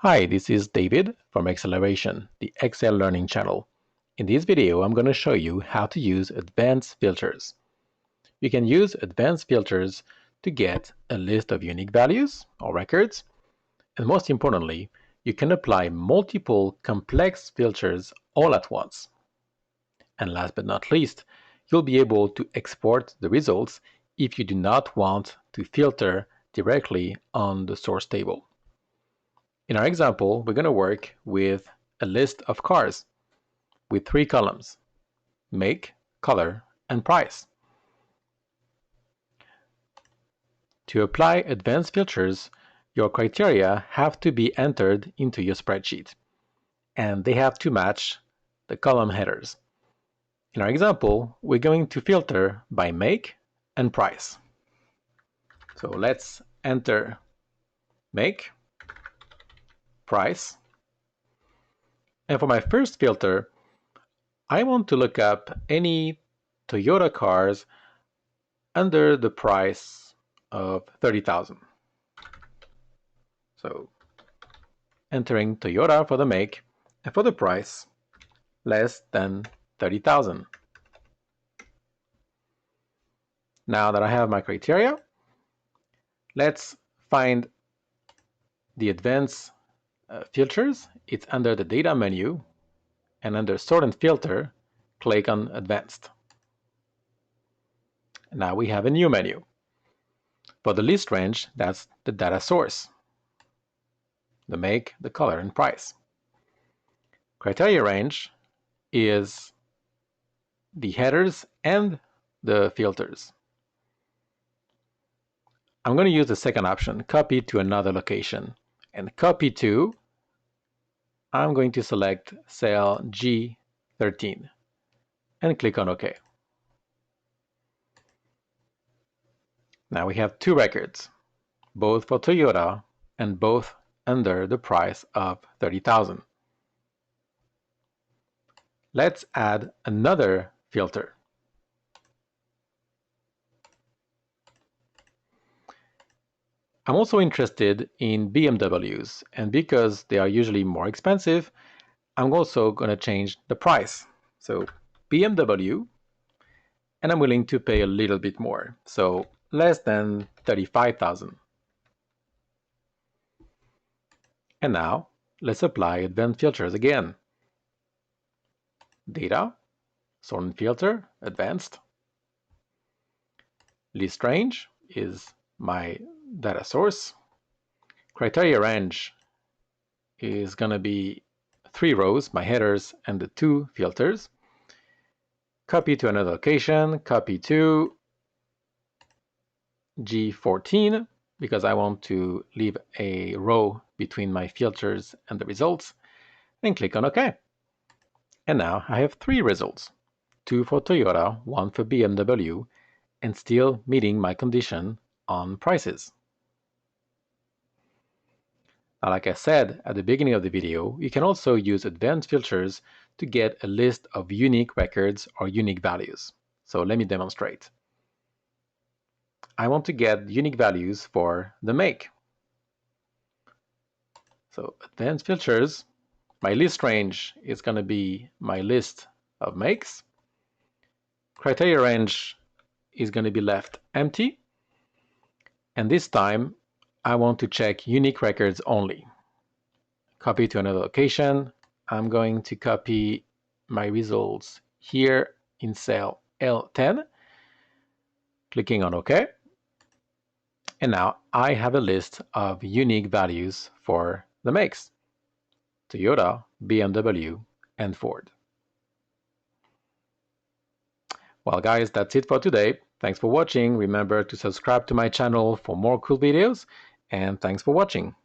Hi, this is David from Xceleration, the Excel learning channel. In this video, I'm going to show you how to use advanced filters. You can use advanced filters to get a list of unique values or records, and most importantly, you can apply multiple complex filters all at once. And last but not least, you'll be able to export the results if you do not want to filter directly on the source table. In our example, we're going to work with a list of cars with 3 columns: make, color, and price. To apply advanced filters, your criteria have to be entered into your spreadsheet, and they have to match the column headers. In our example, we're going to filter by make and price. So let's enter make, price, and for my first filter, I want to look up any Toyota cars under the price of 30,000. So entering Toyota for the make and for the price less than 30,000. Now that I have my criteria, let's find the advanced filters. It's under the data menu, and under sort and filter, click on advanced. Now we have a new menu. For the list range, that's the data source, the make, the color, and price. Criteria range is the headers and the filters. I'm going to use the second option, copy to another location. And copy to, I'm going to select cell G13 and click on OK. Now we have 2 records, both for Toyota and both under the price of 30,000. Let's add another filter. I'm also interested in BMWs, and because they are usually more expensive, I'm also going to change the price. So BMW, and I'm willing to pay a little bit more, so less than 35,000. And now let's apply advanced filters again. Data, sort and filter, advanced. List range is my data source. Criteria range is going to be 3 rows, my headers and the 2 filters. Copy to another location, copy to G14 because I want to leave a row between my filters and the results, and click on OK. And now I have 3 results, 2 for Toyota, 1 for BMW, and still meeting my condition on prices. Now, like I said at the beginning of the video, you can also use advanced filters to get a list of unique records or unique values. So let me demonstrate. I want to get unique values for the make. So advanced filters, my list range is going to be my list of makes. Criteria range is going to be left empty. And this time, I want to check unique records only. Copy to another location. I'm going to copy my results here in cell L10, clicking on OK. And now I have a list of unique values for the makes: Toyota, BMW, and Ford. Well, guys, that's it for today. Thanks for watching. Remember to subscribe to my channel for more cool videos, and thanks for watching.